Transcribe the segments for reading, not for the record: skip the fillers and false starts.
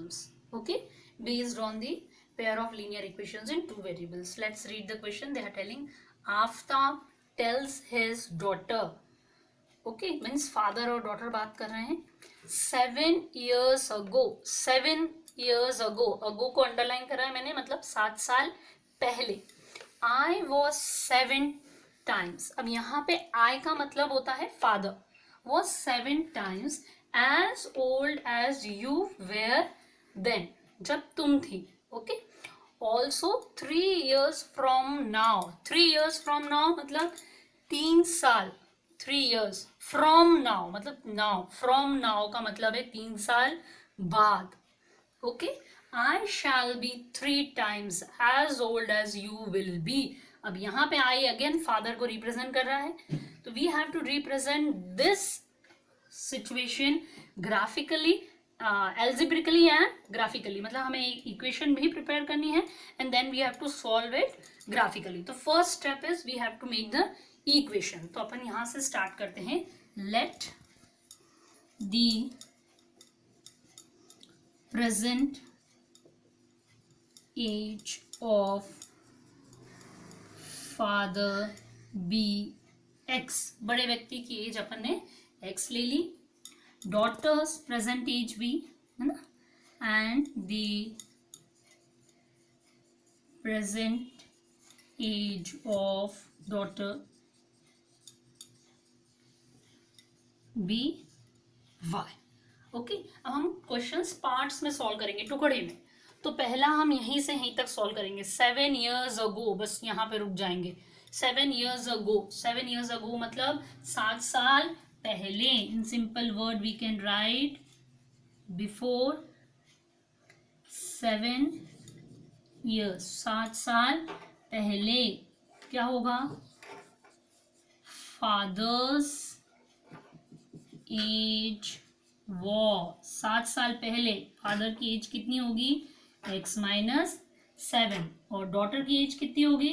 terms, okay, based on the pair of linear equations in two variables. Let's read the question. They are telling Aftab tells his daughter, okay, means father और daughter बात कर रहे हैं. 7 years ago, 7 years ago, ago को underline करा है मैंने, मतलब 7 साल पहले. I was 7 times. अब यहाँ पे I का मतलब होता है father. Was 7 times as old as you were then. जब तुम थी. Okay. Also 3 years from now. 3 years from now मतलब 3 साल. 3 years from now मतलब now. From now का मतलब है 3 साल बाद. Okay. I shall be 3 times as old as you will be. अब यहाँ पे I again father को represent कर रहा है. तो we have to represent this situation graphically, algebraically and graphically. मतलब हमें equation भी prepare करनी है and then we have to solve it graphically. तो first step is we have to make the equation. तो अपन यहाँ से start करते हैं. Let the present age of father be x. बड़े व्यक्ति की एज अपन ने x ले ली. Daughter's present age भी, है ना, and the present age of daughter be y. Okay. अब हम क्वेश्चंस पार्ट्स में सॉल्व करेंगे, टुकड़े में. तो पहला हम यहीं से यहीं तक सॉल्व करेंगे. 7 years ago, बस यहाँ पे रुक जाएंगे. 7 years ago, 7 years ago मतलब 7 साल पहले. In simple word we can write before 7 years. 7 साल पहले क्या होगा? Father's age was. 7 साल पहले फादर की एज कितनी होगी? x minus 7. और डॉटर की एज कितनी होगी?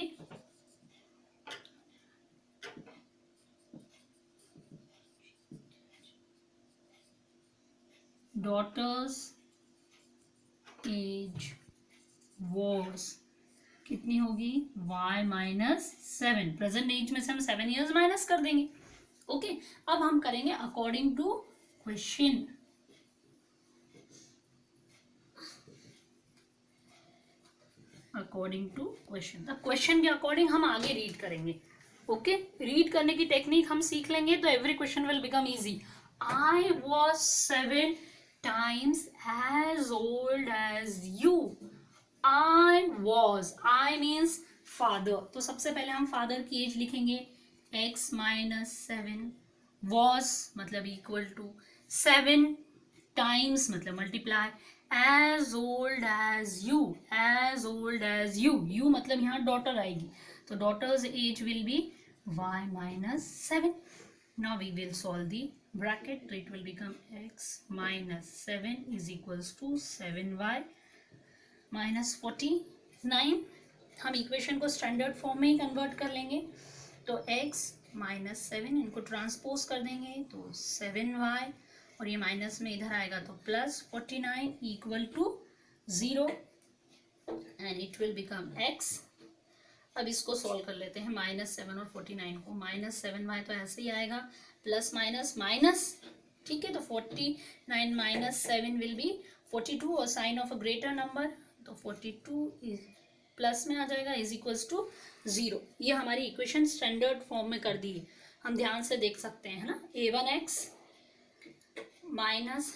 डॉटर्स एज was कितनी होगी? y minus 7. प्रेजेंट एज में से हम 7 years माइनस कर देंगे. ओके. अब हम करेंगे according to question. According to question. अब क्वेश्चन के अकॉर्डिंग हम आगे रीड करेंगे. ओके. रीड करने की टेक्निक हम सीख लेंगे तो every question will become easy. I was 7 times as old as you. I was. I means father. तो सबसे पहले हम फादर की एज लिखेंगे. x minus 7. was मतलब इक्वल टू 7 times मतलब multiply. as old as you. as old as you. you मतलब यहाँ डॉटर आएगी. तो daughters as will be y minus 7. now we will solve the bracket. So it will become x minus 7 is equals to 7y minus 49. हम equation को standard form में ही convert कर लेंगे. तो x माइनस 7 इनको ट्रांसपोज कर देंगे तो 7y और ये माइनस में इधर आएगा तो plus 49 equal to 0 and it will become x. अब इसको सॉल्व कर लेते हैं. माइनस 7 और 49 को. माइनस 7y तो ऐसे ही आएगा. Plus minus minus. ठीक है. तो 49 माइनस 7 विल बी 42 और sign of a greater number तो 42 प्लस में आ जाएगा इज इक्वल्स टू 0. ये हमारी इक्वेशन स्टैंडर्ड फॉर्म में कर दी है. हम ध्यान से देख सकते हैं, है ना. a1x minus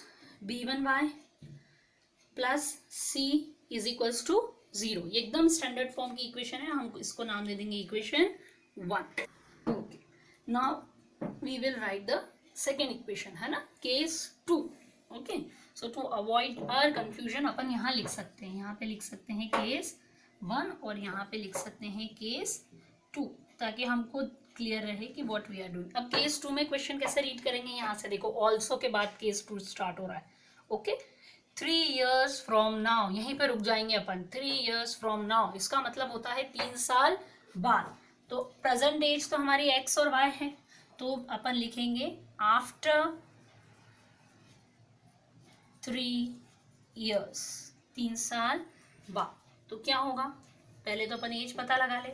b1y plus c is equals to 0. ये एकदम स्टैंडर्ड फॉर्म की इक्वेशन है. हम इसको नाम दे देंगे equation 1. Okay. Now we will write the second equation, है ना, case 2. Okay. So to avoid our confusion अपन यहाँ लिख सकते हैं. यहाँ पे लिख सकते हैं केस 1 और यहाँ पे लिख सकते हैं केस 2 ताकि हमको क्लियर रहे कि व्हाट वी आर डूइंग. अब केस 2 में क्वेश्चन कैसे रीड करेंगे? यहाँ से देखो, ऑल्सो के बाद केस 2 स्टार्ट हो रहा है. ओके. 3 years from now, यहीं पे रुक जाएंगे अपन. 3 years from now इसका मतलब होता है 3 साल बाद. तो प्रेजेंट एज तो हमारी x और y है तो अपन लिखेंगे आफ्टर 3 years, 3 साल बाद। तो क्या होगा, पहले तो अपन एज पता लगा ले।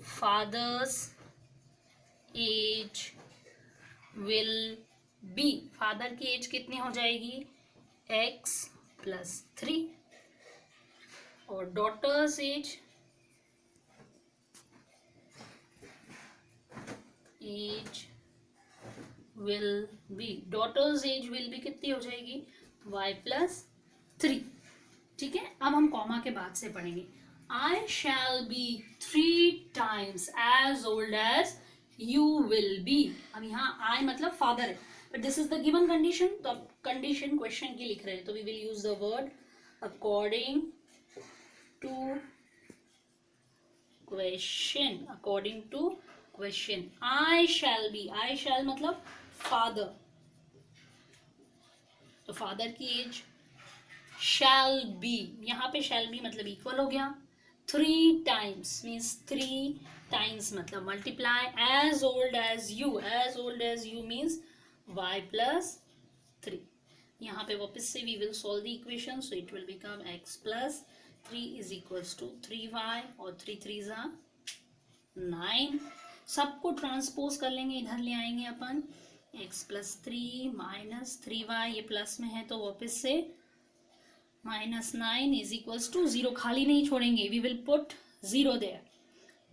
Father's age will be, father की एज कितनी हो जाएगी, x+3, और daughters as will be, daughters as will be कितनी हो जाएगी, y+3। ठीक है, अब हम कॉमा के बाद से पढ़ेंगे। I shall be 3 times as old as you will be. अब यहाँ आई मतलब फादर है, but this is the given condition, तो अब कंडीशन क्वेश्चन की लिख रहे हैं, तो we will use the word according to question. According to question, I shall be, I shall मतलब फादर, तो फादर की एज, शैल बी, यहाँ पे शैल बी मतलब इक्वल हो गया, 3 times मीन्स 3 times मतलब multiply, as old as you, as old as you means y+3। यहाँ पे वापस से we will solve the equation, so it will become x+3 is equals to 3y, और 3 3 जा 9। सबको ट्रांसपोज कर लेंगे, इधर ले आएंगे अपन, x+3 माइनस 3y, ये प्लस में है तो वापस से -9 इज इक्वल्स टू 0, खाली नहीं छोड़ेंगे, वी विल पुट 0 देयर।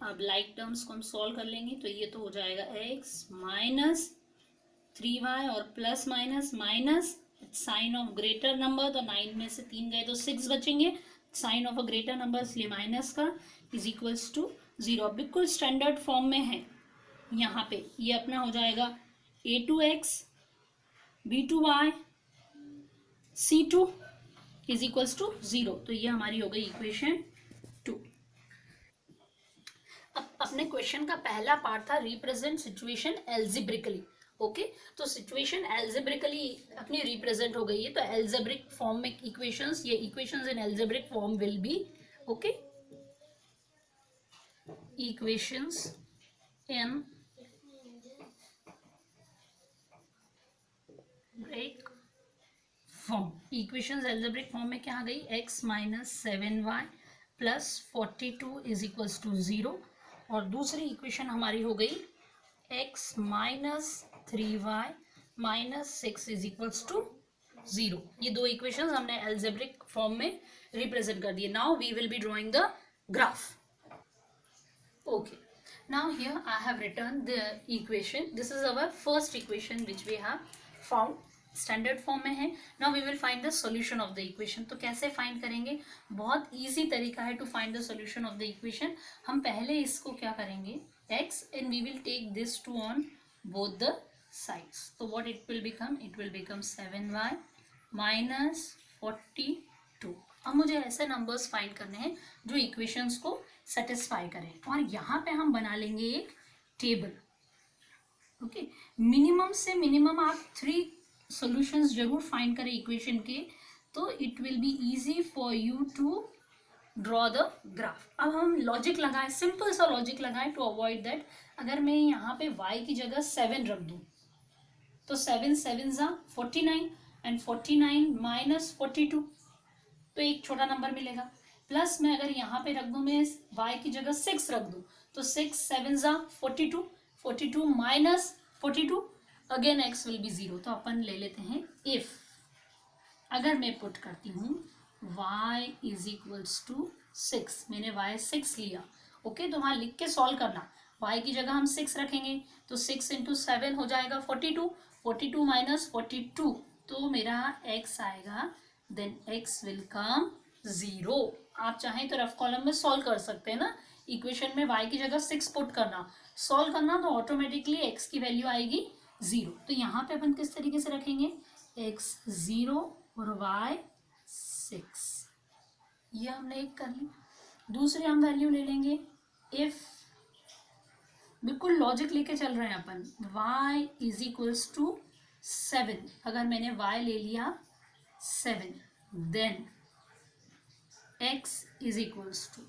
अब लाइक टर्म्स को हम सॉल्व कर लेंगे, तो ये तो हो जाएगा x -3y और plus minus minus sign of greater number, तो 9 में से 3 गए तो 6 बचेंगे, sign of a greater number इसलिए माइनस का, इज इक्वल्स टू 0। बिल्कुल स्टैंडर्ड फॉर्म में है, यहाँ पे ये अपना हो जाएगा a2x b2y c2 is equals to 0, तो ये हमारी हो गई इक्वेशन 2। अब अपने क्वेश्चन का पहला पार्ट था रिप्रेजेंट सिचुएशन एल्जेब्रिकली। ओके, तो सिचुएशन एल्जेब्रिकली अपनी रिप्रेजेंट हो गई है, तो एल्जेब्रिक फॉर्म में इक्वेशंस, ये equations in algebraic form will be, okay, equations in break form, equations algebraic form में क्या आ गई, x -7y plus 42 is equals to 0, और दूसरी इक्वेशन हमारी हो गई x -3y -6 is equals to 0। ये दो इक्वेशंस हमने एल्जेब्रिक फॉर्म में रिप्रेजेंट कर दिए। Now we will be drawing the graph. Okay, now here I have written the equation. This is our first equation which we have found. Standard form में है। Now we will find the solution of the equation. तो कैसे find करेंगे, बहुत easy तरीका है to find the solution of the equation. हम पहले इसको क्या करेंगे, x and we will take this to on both the sides, तो what it will become, it will become 7y -42। अब मुझे ऐसे नंबर्स फाइंड करने हैं जो इक्वेशंस को सेटिस्फाई करें, और यहाँ पे हम बना लेंगे एक टेबल। ओके, मिनिमम से मिनिमम आप 3 सॉल्यूशंस जरूर फाइंड करें इक्वेशन के, तो it will be easy for you to draw the graph. अब हम लॉजिक लगाएं, सिंपल सा लॉजिक लगाएं टू अवॉइड दैट। अगर मैं यहाँ पे y की जगह 7 रख दूं, तो 7 7 जा 49 एंड 49 -42, तो एक छोटा नंबर मिलेगा। प्लस मैं अगर यहाँ पे रख दूं, मैं y की जगह 6 रख दूं, तो 6 7 जा 42, 42 -42, अगेन x विल बी 0। तो अपन ले लेते हैं इफ, अगर मैं पुट करती हूँ y इज इक्वल्स टू 6, मैंने y 6 लिया, ओके, तो वहाँ लिख के सॉल्व करना। y की जगह हम 6 रखेंगे, तो 6 × 7 हो जाएगा 42, 42 -42, तो मेरा x आएगा, देन x विल कम 0। आप चाहें तो रफ कॉलम में सॉल्व कर सकते हैं ना, इक्वेशन में y की जगह 6 पुट करना, सॉल्व करना, तो ऑटोमेटिकली x की वैल्यू आएगी 0। तो यहाँ पे अपन किस तरीके से रखेंगे, x 0 और y 6, ये हमने एक कर ली। दूसरे हम वैल्यू ले लेंगे इफ, बिल्कुल लॉजिक लेके चल रहे हैं अपन, y इज इक्वल्स टू 7, अगर मैंने y ले लिया 7, then x is equals to,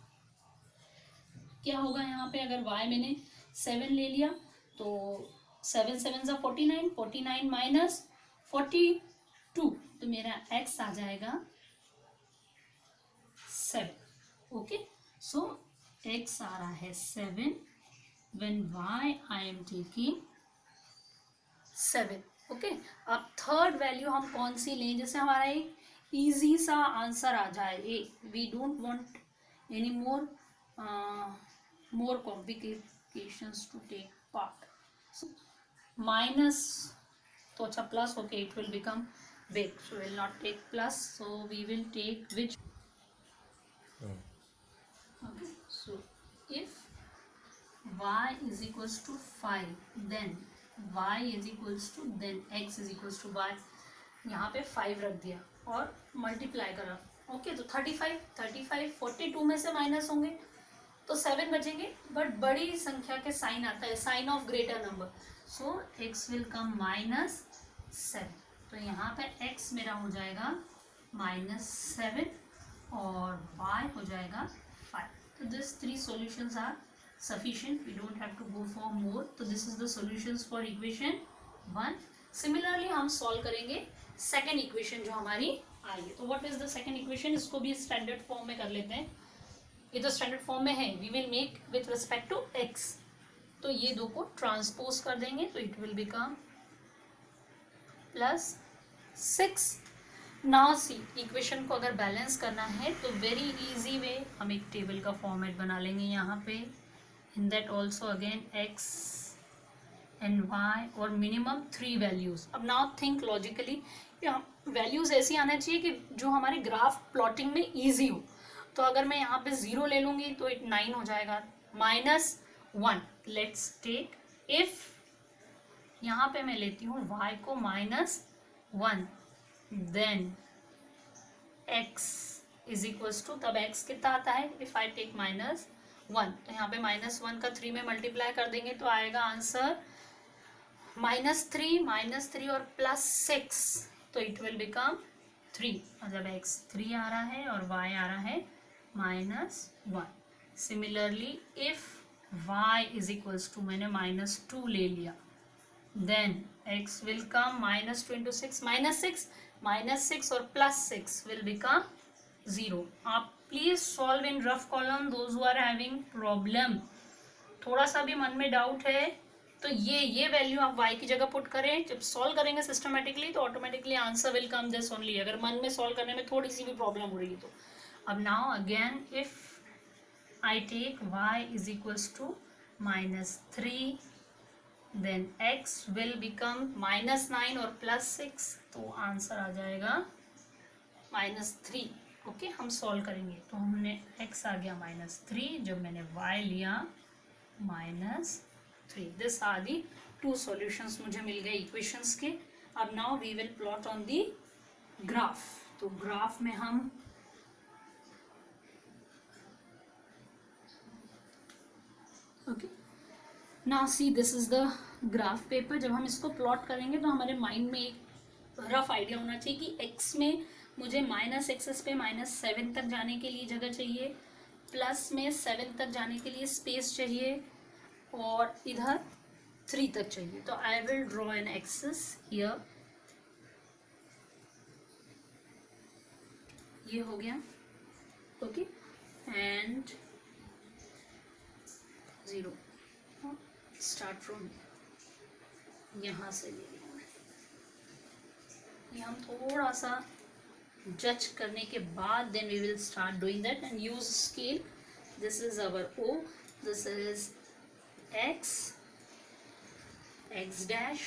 क्या होगा यहाँ पे, अगर y मैंने 7 ले लिया, तो 7 7 जा 49, 49 -42, 2, तो मेरा x आ जाएगा 7. ओके, सो x आ रहा है 7 when y I am taking 7. Okay, अब थर्ड वैल्यू हम कौन सी लें जैसे हमारा एक इजी सा आंसर आ जाए. We don't want any more complications to take part. So minus, तो अच्छा plus, okay, it will become big, so will not take plus, so we will take which. Okay, so if y is equals to 5, then y is equals to, then x is equals to y. यहाँ पे 5 रख दिया और multiply करा. Okay, तो 35 42 में से minus होंगे तो 7 बचेंगे, बट बड़ी संख्या के साइन आता है, sign of greater number, so x will come -7. तो यहाँ पे x मेरा हो जाएगा -7 और y हो जाएगा 5. So these 3 solutions are sufficient. We don't have to go for more. So this is the solutions for equation 1. Similarly हम solve करेंगे second equation जो हमारी आई है. तो what is the second equation? इसको भी standard form में कर लेते हैं. ये तो standard form में है. We will make with respect to x. तो ये दो को transpose कर देंगे तो it will become +6. Now see, equation को अगर बैलेंस करना है तो वेरी इजी वे हम एक टेबल का फॉर्मेट बना लेंगे यहाँ पे. In that also again x and y और मिनिमम 3 वैल्यूज. अब नाउ थिंक लॉजिकली, वैल्यूज ऐसी आना चाहिए कि जो हमारे ग्राफ प्लॉटिंग में इजी हो. तो अगर मैं यहाँ पे 0 ले लूँगी तो 9 हो जाएगा. -1, लेट्स टेक, इफ यहाँ पे मैं लेती हूँ y को -1, then x is equals to, तब x कितना आता है, if I take -1, तो यहाँ पे -1 का 3 में मल्टीप्लाई कर देंगे तो आएगा आंसर -3 और +6, तो इट विल बिकम 3. मतलब x 3 आ रहा है और y आ रहा है -1. Similarly if y is equals to, मैंने -2 ले लिया, then x will come -2 into 6, -6 और +6 will become 0. आप please solve in rough column. Those who are having problem, थोड़ा सा भी मन में डाउट है तो ये वैल्यू आप y की जगह पुट करें. जब सॉल्व करेंगे सिस्टमेटिकली तो automatically answer will come this only. अगर मन में सॉल्व करने में थोड़ी सी भी प्रॉब्लम हो रही है तो. अब now again if I take y is equals to -3, then x will become -9 और +6, तो आंसर आ जाएगा -3. ओके, हम सॉल्व करेंगे तो हमने x आ गया -3, जब मैंने y लिया -3. दिस आर दी 2 सॉल्यूशंस मुझे मिल गए इक्वेशंस के. अब now we will plot on the graph. तो ग्राफ में हम okay, now see this is the graph paper. जब हम इसको प्लॉट करेंगे तो हमारे माइंड में एक रफ आइडिया होना चाहिए कि x में मुझे माइनस एक्सेस पे -7 तक जाने के लिए जगह चाहिए, प्लस में 7 तक जाने के लिए स्पेस चाहिए और इधर 3 तक चाहिए. तो I will draw an axis here. ये हो गया. ओके, एंड 0 स्टार्ट फ्रॉम यहाँ से ले लिया मैं. ये हम थोड़ा सा जज करने के बाद then we will start doing that and use scale. This is our O, this is x dash,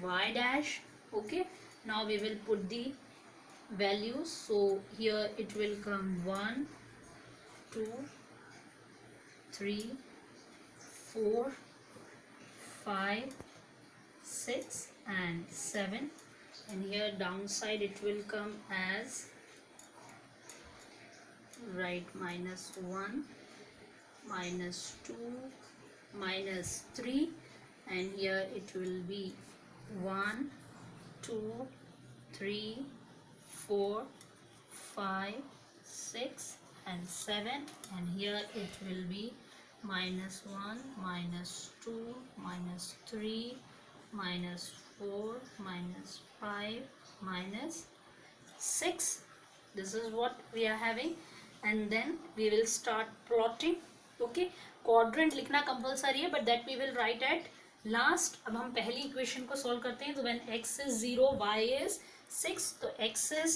y dash. Okay, now we will put the values. So here it will come 1 2 3 4 5 6 and 7, and here downside it will come as, right, -1 -2 -3, and here it will be 1 2 3 4 5 6 and 7, and here it will be -1 -2 -3 -4 -5 -6. This is what we are having, and then we will start plotting. Okay, quadrant लिखना compulsory है, but that we will write at last. अब हम पहली equation को solve करते हैं. तो when x is 0 y is 6, तो x is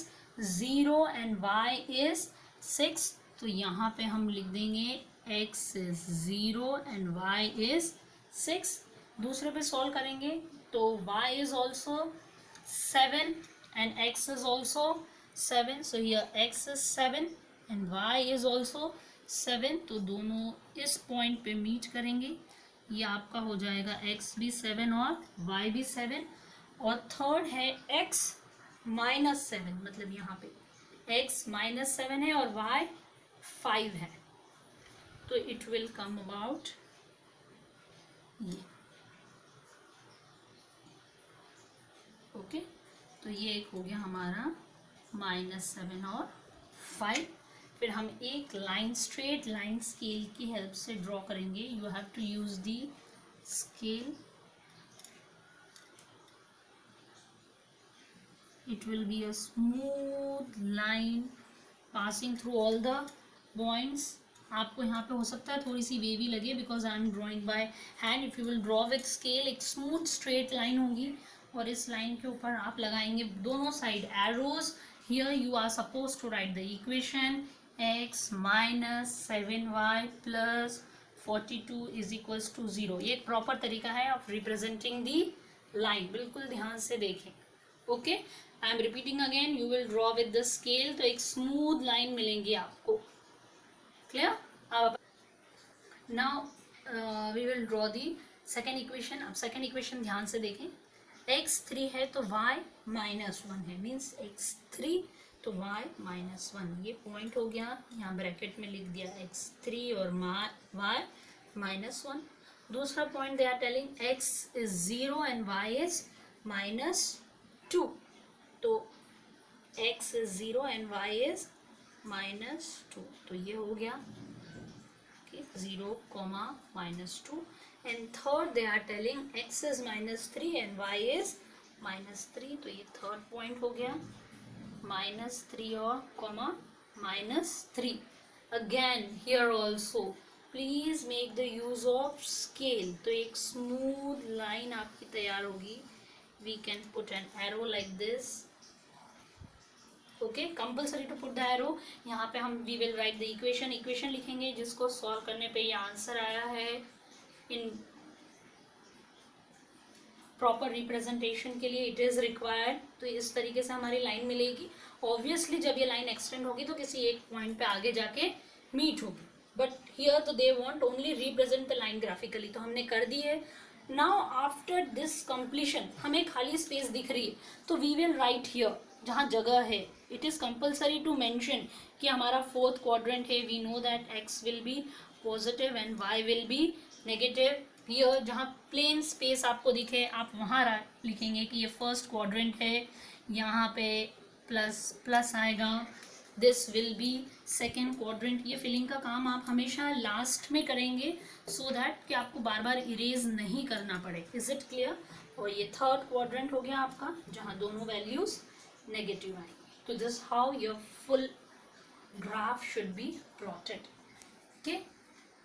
0 and y is 6. तो यहाँ पे हम लिख देंगे x is 0 and y is 6. दूसरे पे सॉल्व करेंगे तो y is also 7 and x is also 7. So here x is 7 and y is also 7. तो दोनों इस पॉइंट पे मीट करेंगे. ये आपका हो जाएगा x भी 7 और y भी 7. और थर्ड है x -7, मतलब यहाँ पे x -7 है और y 5 है. तो इट विल कम अबाउट ये. ओके, तो ये एक हो गया हमारा -7 और 5. फिर हम एक लाइन, स्ट्रेट लाइन स्केल की हेल्प से ड्रॉ करेंगे. You have to use the scale. It will be a smooth line passing through all the points. आपको यहाँ पे हो सकता है थोड़ी सी वेवी लगे because I am drawing by hand. If you will draw with scale, एक स्मूथ स्ट्रेट लाइन होगी और इस लाइन के ऊपर आप लगाएंगे दोनों side arrows. Here you are suppose to write the equation x -7y + 42 = 0. ये एक प्रॉपर तरीका है ऑफ रिप्रेजेंटिंग दी लाइन. बिल्कुल ध्यान से देखें. Okay, I am repeating again. You will draw with the scale, तो एक स्मूथ लाइन मिलेंगी आपको. क्लियर? अब now we will draw the second equation. अब सेकेंड इक्वेशन ध्यान से देखें. x3 है तो y -1 है, मीन्स x3 तो y -1. ये पॉइंट हो गया, यहाँ ब्रैकेट में लिख दिया x3 और y -1. दूसरा point they are telling x is 0 and y is -2. तो x is 0 and y is -2. तो ये हो गया 0, -2. And third they are telling x is -3 and y is -3. तो ये थर्ड पॉइंट हो गया -3 और -3. Again here also please make the use of scale. तो एक स्मूथ लाइन आपकी तैयार होगी. We can put an arrow like this. Okay, compulsory to put the arrow. यहाँ पे हम we will write the equation लिखेंगे जिसको सॉल्व करने पे ये आंसर आया है. इन प्रॉपर रिप्रेजेंटेशन के लिए इट इज़ रिक्वायर्ड. तो इस तरीके से हमारी लाइन मिलेगी. ऑब्वियसली जब ये लाइन एक्सटेंड होगी तो किसी एक पॉइंट पे आगे जाके मीट होगी, बट हियर तो they want only represent the line graphically. तो हमने कर दी है. नाउ आफ्टर दिस कंप्लीशन हमें खाली स्पेस दिख रही है, तो वी विल राइट हियर जहाँ जगह है. It is compulsory to mention कि हमारा फोर्थ क्वाड्रेंट है. We know that x will be positive and y will be negative. Here जहाँ प्लेन स्पेस आपको दिखे आप वहाँ लिखेंगे कि ये फर्स्ट क्वाड्रेंट है. यहाँ पे प्लस आएगा. This will be second quadrant. ये फिलिंग का काम आप हमेशा लास्ट में करेंगे सो दैट कि आपको बार बार इरेज नहीं करना पड़े. Is it clear? और ये थर्ड क्वाड्रेंट हो गया आपका जहाँ दोनों वैल्यूज नेगेटिव आएंगे. तो this how your full graph should be plotted. Okay.